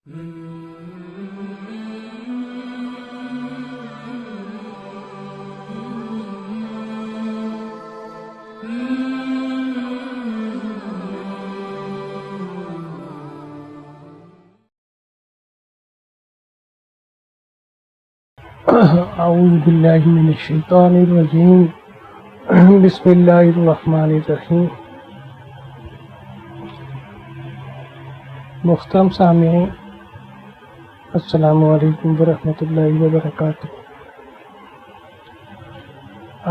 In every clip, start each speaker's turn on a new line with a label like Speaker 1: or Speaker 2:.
Speaker 1: اعوذ باللہ من الشیطان الرجیم بسم اللہ الرحمن الرحیم۔ محترم سامعین، السلام علیکم ورحمۃ اللہ وبرکاتہ۔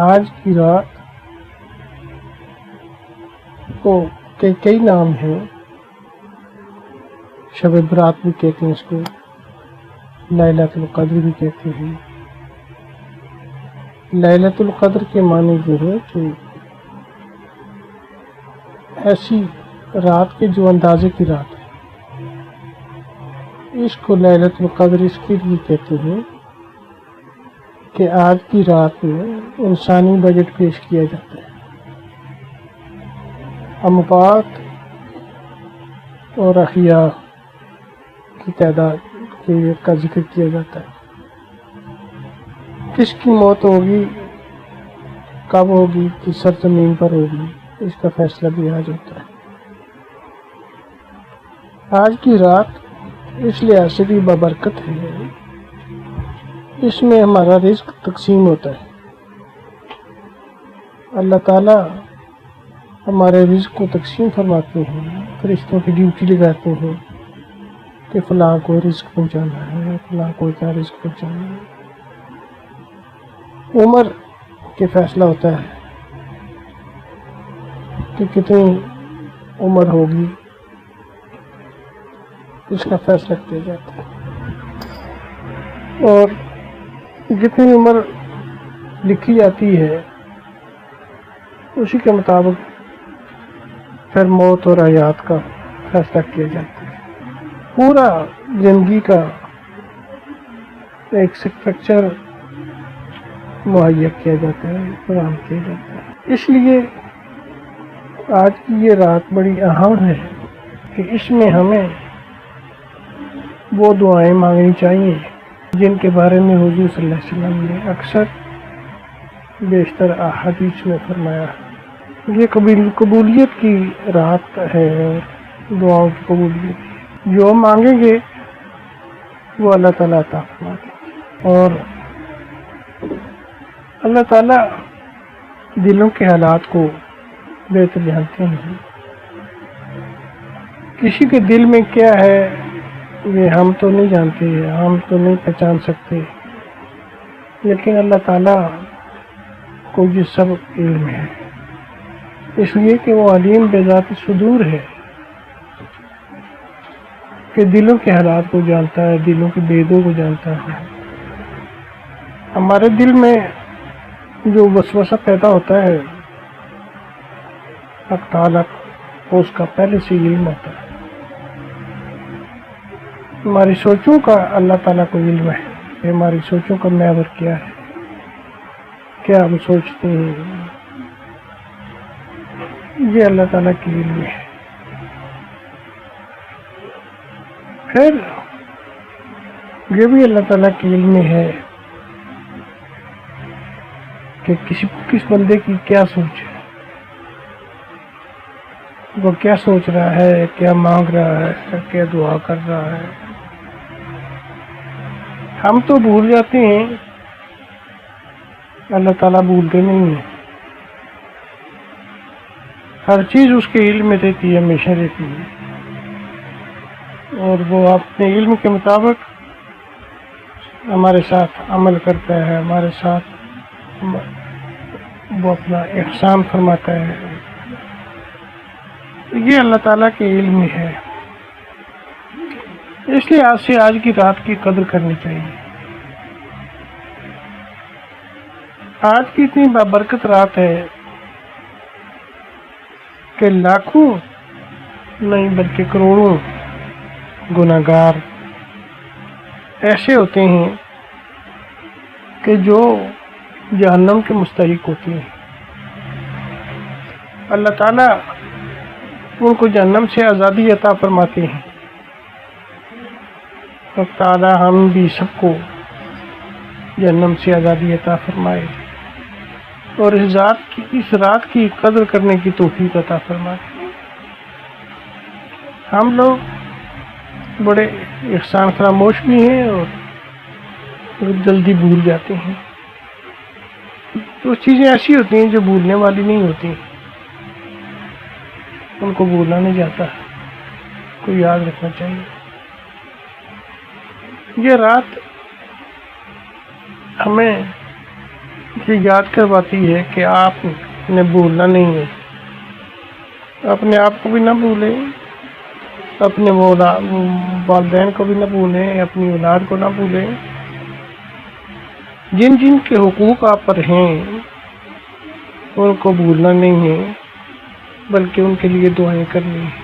Speaker 1: آج کی رات کو کئی نام ہیں، شب برات بھی کہتے ہیں اس کو، لیلۃ القدر بھی کہتے ہیں۔ لیلۃ القدر کے معنی یہ ہے کہ ایسی رات کے جو اندازے کی رات ہے، اس کو لیلۃ القدر اس کے لیے کہتے ہیں کہ آج کی رات میں انسانی بجٹ پیش کیا جاتا ہے، اموات اور احیاء کی تعداد کا ذکر کیا جاتا ہے۔ کس کی موت ہوگی، کب ہوگی، کس سرزمین پر ہوگی، اس کا فیصلہ بھی آج ہوتا ہے۔ آج کی رات اس لحاظ سے بھی بابرکت ہے، اس میں ہمارا رزق تقسیم ہوتا ہے۔ اللہ تعالیٰ ہمارے رزق کو تقسیم فرماتے ہیں، فرشتوں کی ڈیوٹی لگاتے ہیں کہ فلاں کو رزق پہنچانا ہے، فلاں کو اتنا رزق پہنچانا ہے۔ عمر کے فیصلہ ہوتا ہے کہ کتنی عمر ہوگی، اس کا فیصلہ کیا جاتا ہے، اور جتنی عمر لکھی جاتی ہے اسی کے مطابق پھر موت اور حیات کا فیصلہ کیا جاتا ہے۔ پورا زندگی کا ایک اسٹرکچر مہیا کیا جاتا ہے، فراہم کیا جاتا ہے۔ اس لیے آج کی یہ رات بڑی اہم ہے کہ اس میں ہمیں وہ دعائیں مانگنی چاہیے جن کے بارے میں حضور صلی اللہ علیہ وسلم نے اکثر بیشتر احادیث میں فرمایا ہے۔ یہ قبولیت کی رات ہے، دعاؤں کی قبولیت، جو مانگیں گے وہ اللہ تعالیٰ عطا فرماتے ہیں۔ اور اللہ تعالیٰ دلوں کے حالات کو بہتر جانتے ہیں، کسی کے دل میں کیا ہے یہ ہم تو نہیں جانتے، ہم تو نہیں پہچان سکتے، لیکن اللہ تعالیٰ کو یہ سب علم ہے، اس لیے کہ وہ علیم بذات صدور ہے، کہ دلوں کے حالات کو جانتا ہے، دلوں کے بیدوں کو جانتا ہے۔ ہمارے دل میں جو وسوسہ پیدا ہوتا ہے، حق تعالیٰ کو اس کا پہلے سے علم ہوتا ہے۔ ہماری سوچوں کا اللہ تعالیٰ کو علم ہے کہ ہماری سوچوں کا محور کیا ہے، کیا ہم سوچتے ہیں، یہ اللہ تعالیٰ کی علم ہے۔ پھر یہ بھی اللہ تعالیٰ کی علم ہے کہ کس بندے کی کیا سوچ ہے، وہ کیا سوچ رہا ہے، کیا مانگ رہا ہے، کیا دعا کر رہا ہے۔ ہم تو بھول جاتے ہیں، اللہ تعالیٰ بھولتے نہیں ہیں، ہر چیز اس کے علم میں رہتی ہے، ہمیشہ رہتی ہے، اور وہ اپنے علم کے مطابق ہمارے ساتھ عمل کرتا ہے، ہمارے ساتھ وہ اپنا احسان فرماتا ہے۔ یہ اللہ تعالیٰ کے علم میں ہے، اس لیے آج سے آج کی رات کی قدر کرنی چاہیے۔ آج کی اتنی بابرکت رات ہے کہ لاکھوں نہیں بلکہ کروڑوں گناہگار ایسے ہوتے ہیں کہ جو جہنم کے مستحق ہوتے ہیں۔ اللہ تعالیٰ ان کو جہنم سے آزادی عطا فرماتے ہیں، اور تعالی ہم بھی سب کو جہنم سے آزادی عطا فرمائے اور اس رات کی قدر کرنے کی توفیق عطا فرمائے۔ ہم لوگ بڑے احسان فراموش بھی ہیں اور جلدی بھول جاتے ہیں۔ تو چیزیں ایسی ہوتی ہیں جو بھولنے والی نہیں ہوتی، ان کو بھولا نہیں جاتا، کو یاد رکھنا چاہیے۔ یہ رات ہمیں یہ یاد کرواتی ہے کہ آپ نے بھولنا نہیں ہے، اپنے آپ کو بھی نہ بھولیں، اپنے والدین کو بھی نہ بھولیں، اپنی اولاد کو نہ بھولیں۔ جن جن کے حقوق آپ پر ہیں ان کو بھولنا نہیں ہے، بلکہ ان کے لیے دعائیں کرنی ہیں۔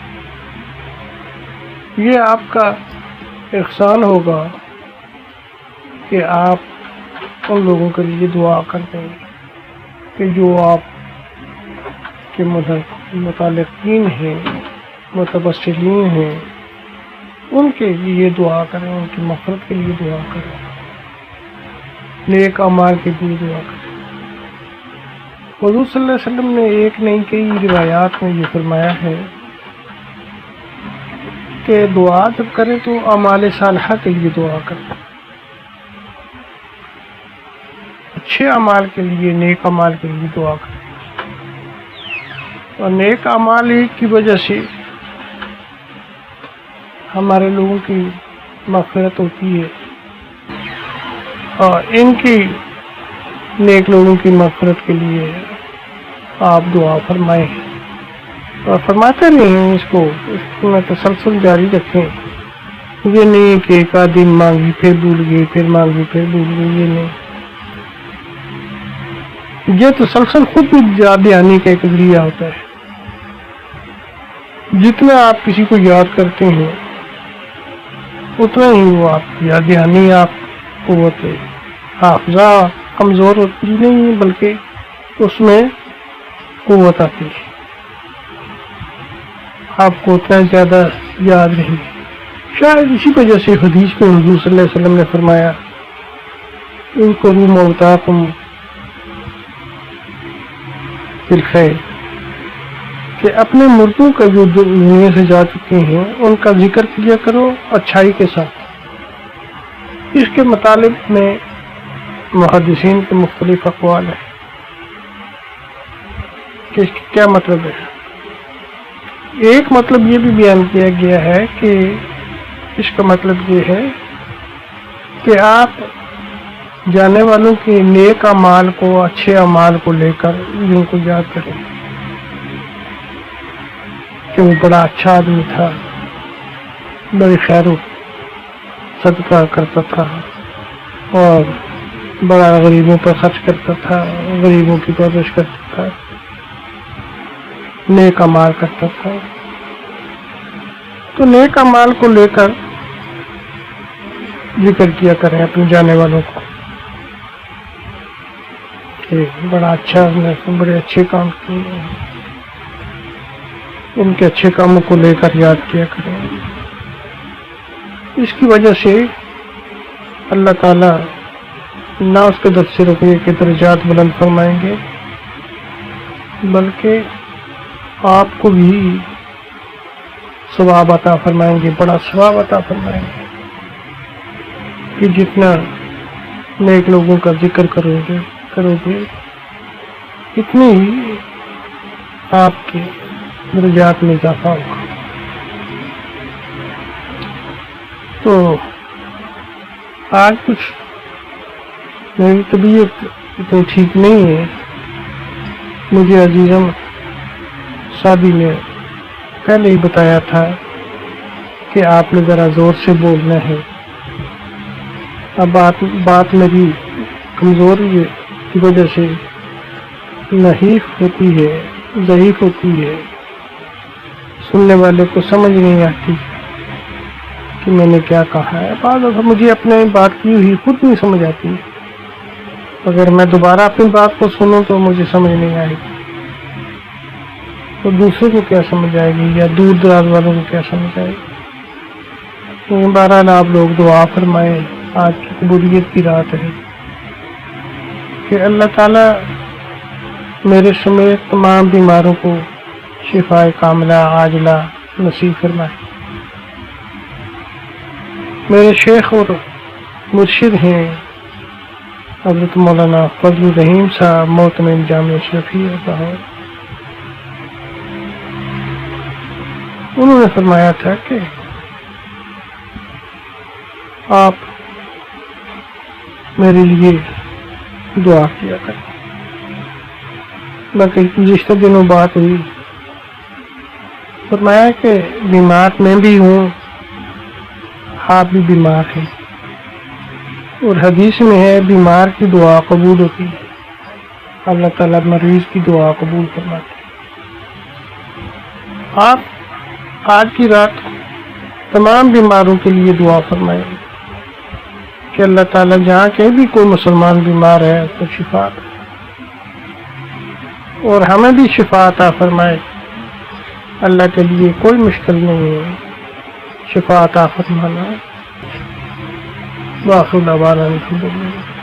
Speaker 1: یہ آپ کا احسان ہوگا کہ آپ ان لوگوں کے لیے دعا کرتے ہیں کہ جو آپ کے متعلقین ہیں، متبصرین ہیں، ان کے لیے دعا کریں، ان کی مغفرت کے لیے دعا کریں، نیک اعمال کے لیے دعا کریں۔ حضور صلی اللہ علیہ وسلم نے ایک نہیں کئی روایات میں یہ فرمایا ہے کہ دعا جب کریں تو اعمال صالحہ کے لیے دعا کریں، اچھے اعمال کے لیے، نیک اعمال کے لیے دعا کریں۔ اور نیک اعمال کی وجہ سے ہمارے لوگوں کی مغفرت ہوتی ہے، اور ان کی نیک لوگوں کی مغفرت کے لیے آپ دعا فرمائیں اور فرماتے رہیں، اس کو میں تسلسل جاری رکھیں۔ یہ نہیں کہ ایک آدھ دن مانگی پھر بھول گئی، پھر مانگی پھر بھول گئی، یہ نہیں۔ یہ تسلسل خود یاد دہانی کا ایک ذریعہ ہوتا ہے۔ جتنا آپ کسی کو یاد کرتے ہیں اتنا ہی وہ آپ کی یاد دہانی، آپ قوت حافظہ کمزور ہوتی نہیں بلکہ اس میں قوت آتی ہے، آپ کو اتنا زیادہ یاد رہے۔ شاید اسی وجہ سے حدیث میں حضور صلی اللہ علیہ وسلم نے فرمایا اذکروا موتاکم بالخیر، کہ اپنے مردوں کا جو دنیا سے جا چکے ہیں ان کا ذکر کیا کرو اچھائی کے ساتھ۔ اس کے مطالب میں محدثین کے مختلف اقوال ہیں کہ اس کا کیا مطلب ہے۔ ایک مطلب یہ بھی بیان کیا گیا ہے کہ اس کا مطلب یہ ہے کہ آپ جانے والوں کے نیک اعمال کو، اچھے اعمال کو لے کر ان کو یاد کریں کہ وہ بڑا اچھا آدمی تھا، بڑی خیر و صدقہ کرتا تھا اور بڑا غریبوں پر خرچ کرتا تھا، غریبوں کی پرورش کرتا تھا، نیک اعمال کرتا تھا۔ تو نیک اعمال کو لے کر ذکر کیا کریں اپنے جانے والوں کو کہ بڑا اچھا، بڑے اچھے کام کیے، ان کے اچھے کاموں کو لے کر یاد کیا کریں۔ اس کی وجہ سے اللہ تعالیٰ نہ اس کے دس روپے کے درجات بلند فرمائیں گے بلکہ آپ کو بھی ثواب عطا فرمائیں گے، بڑا ثواب عطا فرمائیں گے کہ جتنا نیک لوگوں کا ذکر کرو گے اتنی ہی آپ کے درجات میں اضافہ ہوگا۔ تو آج کچھ میری طبیعت اتنی ٹھیک نہیں ہے، مجھے عزیزم صاحبی نے پہلے ہی بتایا تھا کہ آپ نے ذرا زور سے بولنا ہے۔ اب بات میری کمزوری کی وجہ سے نحیف ہوتی ہے، ضعیف ہوتی ہے، سننے والے کو سمجھ نہیں آتی کہ میں نے کیا کہا ہے۔ بعض دفعہ مجھے اپنے بات کی ہوئی خود نہیں سمجھ آتی، اگر میں دوبارہ اپنی بات کو سنوں تو مجھے سمجھ نہیں آئے گی، تو دوسروں کو کیا سمجھ آئے گی یا دور دراز والوں کو کیا سمجھ آئے گی۔ بہرحال آپ لوگ دعا فرمائیں، آج کی قبولیت کی رات ہے کہ اللہ تعالیٰ میرے سمیت تمام بیماروں کو شفاء کاملہ عاجلہ نصیب فرمائے۔ میرے شیخ اور مرشد ہیں حضرت مولانا فضل الرحیم صاحب محتمم جامع اشرفیہ لاہور۔ انہوں نے فرمایا تھا کہ آپ میرے لیے دعا کیا کریں۔ باقی گزشتہ دنوں بات ہوئی، فرمایا کہ بیمار میں بھی ہوں، آپ بھی بیمار ہیں، اور حدیث میں ہے بیمار کی دعا قبول ہوتی ہے، اللہ تعالیٰ مریض کی دعا قبول فرماتے ہیں۔ آپ آج کی رات تمام بیماروں کے لیے دعا فرمائیں کہ اللہ تعالیٰ جہاں کہیں بھی کوئی مسلمان بیمار ہے تو شفا دے، اور ہمیں بھی شفا عطا فرمائے۔ اللہ کے لیے کوئی مشکل نہیں ہے، شفا عطا فرمانا۔ وآخر دعوانا الحمدللہ۔